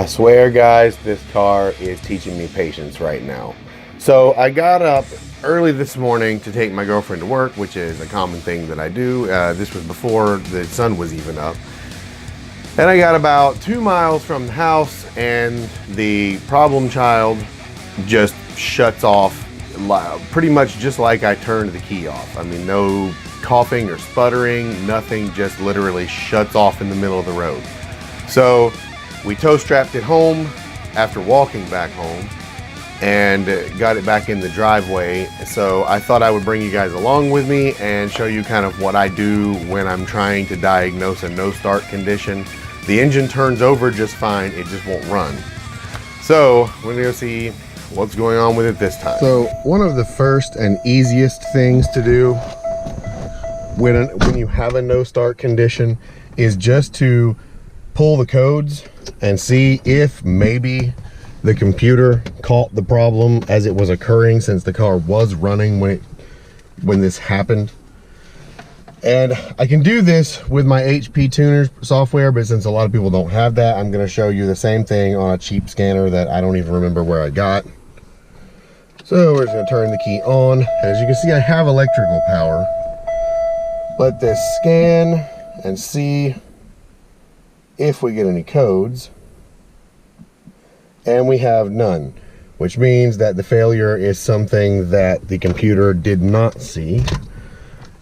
swear guys, this car is teaching me patience right now. So I got up early this morning to take my girlfriend to work, which is a common thing that I do. This was before the sun was even up. And I got about 2 miles from the house and the problem child just shuts off pretty much just like I turned the key off. I mean, no coughing or sputtering, nothing, just literally shuts off in the middle of the road. So we tow strapped it home after walking back home and got it back in the driveway. So I thought I would bring you guys along with me and show you kind of what I do when I'm trying to diagnose a no start condition. The engine turns over just fine, it just won't run. So we're gonna go see what's going on with it this time. So one of the first and easiest things to do when you have a no start condition is just to pull the codes and see if maybe the computer caught the problem as it was occurring, since the car was running when this happened. And I can do this with my HP Tuner software, but since a lot of people don't have that, I'm going to show you the same thing on a cheap scanner that I don't even remember where I got. So we're just going to turn the key on. As you can see, I have electrical power. Let this scan and see if we get any codes. And we have none, which means that the failure is something that the computer did not see.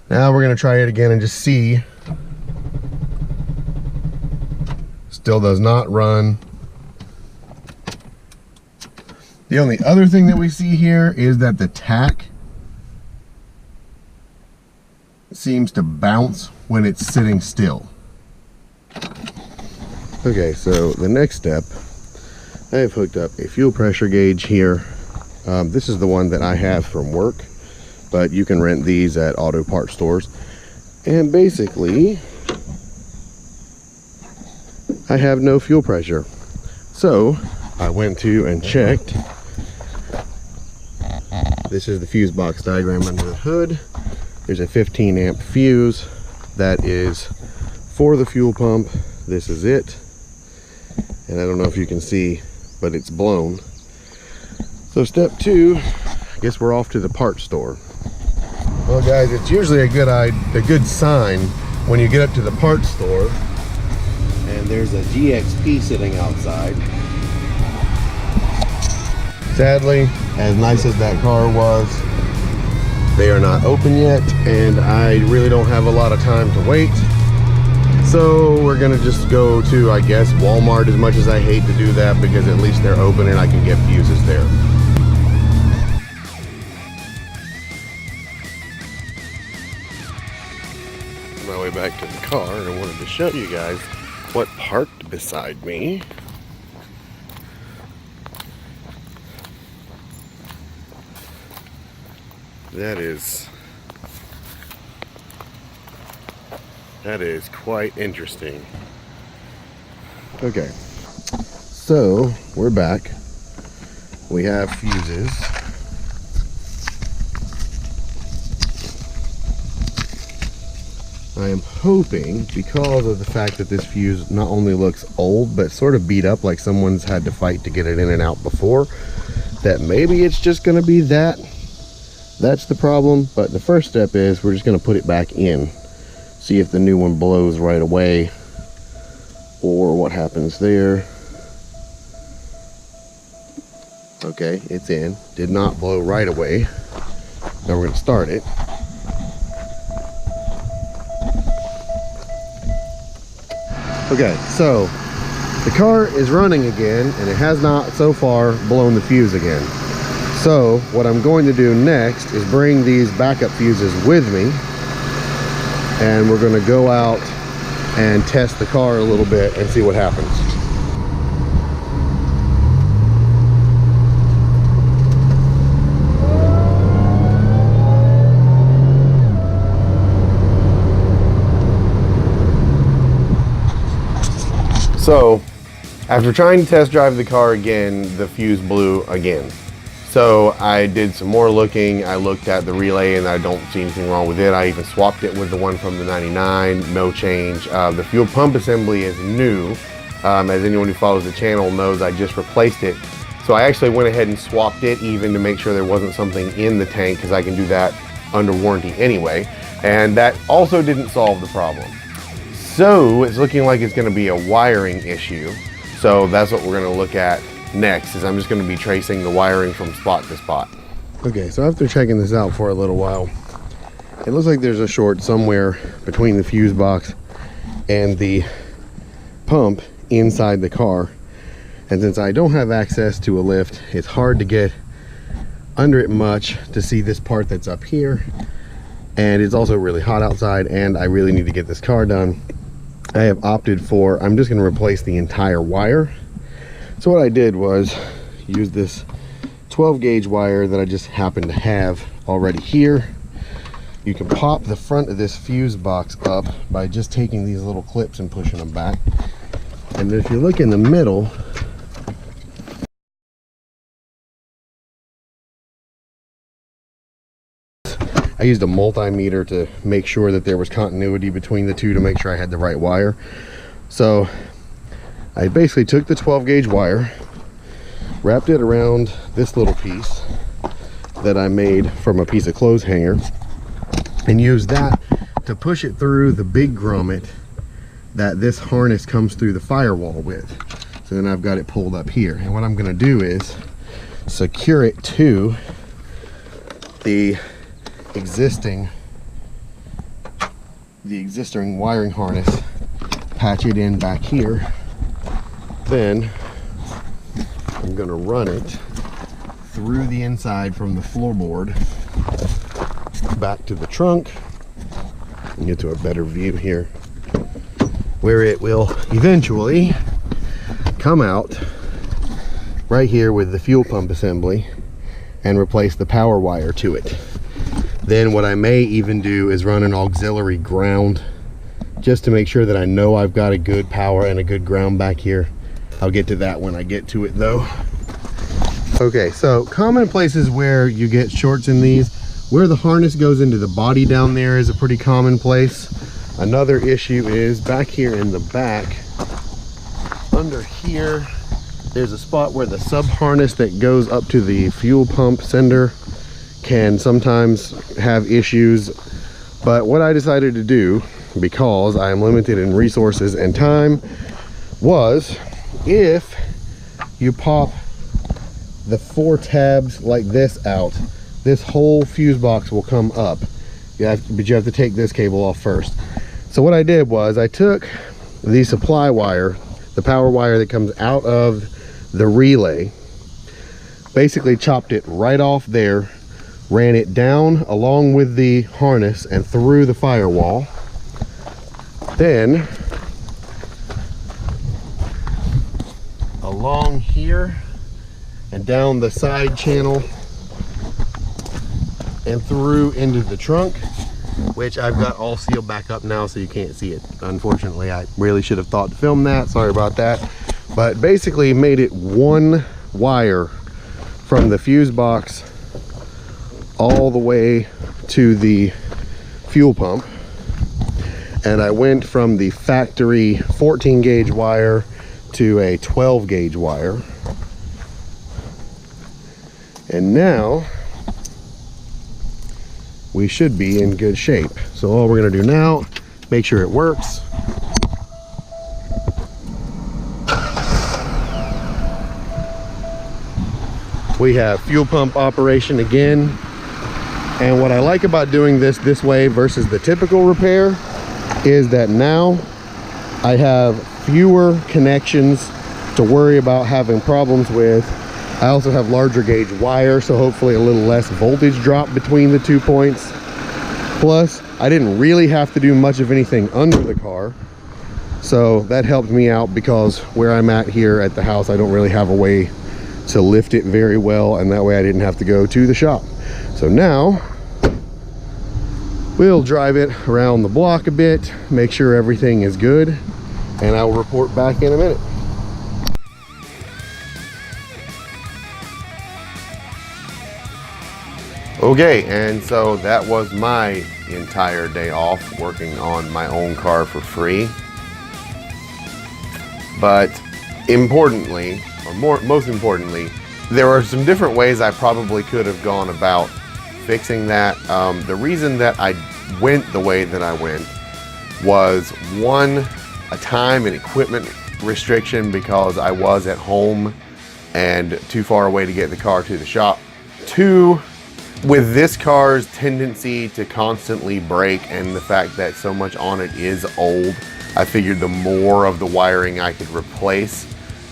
Now we're going to try it again and just see. Still does not run. The only other thing that we see here is that the tach seems to bounce when it's sitting still. Okay, so the next step, I have hooked up a fuel pressure gauge here. This is the one that I have from work, but you can rent these at auto parts stores. And basically, I have no fuel pressure. So I went to and checked. This is the fuse box diagram under the hood. There's a 15 amp fuse that is for the fuel pump. This is it. And I don't know if you can see, but it's blown. So step 2, I guess we're off to the parts store. Well guys, it's usually a good sign when you get up to the parts store and there's a GXP sitting outside. Sadly, as nice as that car was, they are not open yet, and I really don't have a lot of time to wait. So we're gonna just go to, I guess, Walmart, as much as I hate to do that, because at least they're open and I can get fuses there. On my way back to the car, and I wanted to show you guys what parked beside me. That is quite interesting. Okay, so we're back. We have fuses. I am hoping, because of the fact that this fuse not only looks old, but sort of beat up, like someone's had to fight to get it in and out before, that maybe it's just going to be that. That's the problem. But the first step is we're just going to put it back in. See if the new one blows right away, or what happens there. Okay, it's in. Did not blow right away. Now we're going to start it. Okay, so the car is running again, and it has not so far blown the fuse again. So what I'm going to do next is bring these backup fuses with me, and we're going to go out and test the car a little bit and see what happens. So after trying to test drive the car again, the fuse blew again. So I did some more looking. I looked at the relay and I don't see anything wrong with it. I even swapped it with the one from the 99, no change. The fuel pump assembly is new. As anyone who follows the channel knows, I just replaced it. So I actually went ahead and swapped it even to make sure there wasn't something in the tank, because I can do that under warranty anyway. And that also didn't solve the problem. So it's looking like it's going to be a wiring issue. So that's what we're going to look at next, is I'm just going to be tracing the wiring from spot to spot. Okay, so after checking this out for a little while, it looks like there's a short somewhere between the fuse box and the pump inside the car. And since I don't have access to a lift, it's hard to get under it much to see this part that's up here. And it's also really hot outside, and I really need to get this car done. I have opted for, I'm just going to replace the entire wire. So what I did was use this 12 gauge wire that I just happen to have already here. You can pop the front of this fuse box up by just taking these little clips and pushing them back. And if you look in the middle, I used a multimeter to make sure that there was continuity between the two, to make sure I had the right wire. So I basically took the 12 gauge wire, wrapped it around this little piece that I made from a piece of clothes hanger, and used that to push it through the big grommet that this harness comes through the firewall with. So then I've got it pulled up here, and what I'm going to do is secure it to the existing wiring harness, patch it in back here. Then I'm going to run it through the inside from the floorboard back to the trunk, and get to a better view here, where it will eventually come out right here with the fuel pump assembly and replace the power wire to it. Then what I may even do is run an auxiliary ground, just to make sure that I know I've got a good power and a good ground back here. I'll get to that when I get to it though. Okay, so common places where you get shorts in these, where the harness goes into the body down there is a pretty common place. Another issue is back here in the back, under here, there's a spot where the sub harness that goes up to the fuel pump sender can sometimes have issues. But what I decided to do, because I am limited in resources and time, was if you pop the 4 tabs like this out, this whole fuse box will come up. But you have to take this cable off first. So what I did was I took the supply wire, the power wire that comes out of the relay, basically chopped it right off there, ran it down along with the harness and through the firewall. Then along here and down the side channel and through into the trunk, which I've got all sealed back up now so you can't see it. Unfortunately, I really should have thought to film that. Sorry about that. But basically made it one wire from the fuse box all the way to the fuel pump. And I went from the factory 14 gauge wire to a 12 gauge wire. And now we should be in good shape. So all we're going to do now, make sure it works. We have fuel pump operation again. And what I like about doing this way versus the typical repair is that now I have fewer connections to worry about having problems with. I also have larger gauge wire, so hopefully a little less voltage drop between the 2 points. Plus, I didn't really have to do much of anything under the car, so that helped me out, because where I'm at here at the house, I don't really have a way to lift it very well, and that way I didn't have to go to the shop. So now we'll drive it around the block a bit, make sure everything is good, and I'll report back in a minute. Okay, and so that was my entire day off working on my own car for free. But importantly, or most importantly, there are some different ways I probably could have gone about fixing that. The reason that I went the way that I went was, one, a time and equipment restriction because I was at home and too far away to get the car to the shop. Two, with this car's tendency to constantly break and the fact that so much on it is old, I figured the more of the wiring I could replace,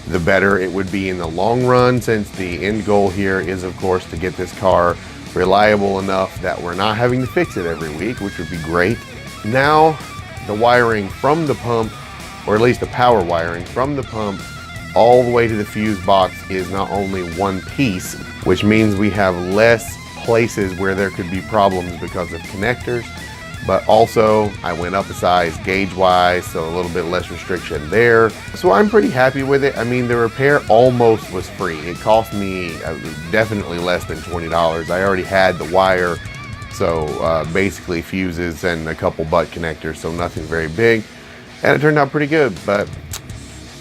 the better it would be in the long run, since the end goal here is, of course, to get this car reliable enough that we're not having to fix it every week, which would be great. Now, the wiring from the pump, or at least the power wiring from the pump all the way to the fuse box, is not only one piece, which means we have less places where there could be problems because of connectors, but also I went up a size gauge wise, so a little bit less restriction there. So I'm pretty happy with it. I mean, the repair almost was free. It cost me definitely less than $20. I already had the wire, so basically fuses and a couple butt connectors, so nothing very big, and it turned out pretty good. But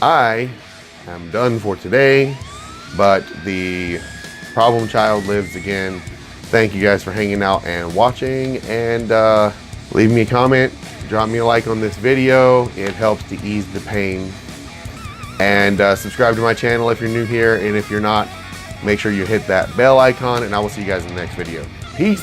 I am done for today, but the problem child lives again. Thank you guys for hanging out and watching, and leave me a comment, drop me a like on this video. It helps to ease the pain. And subscribe to my channel if you're new here, and if you're not, make sure you hit that bell icon, and I will see you guys in the next video. Peace.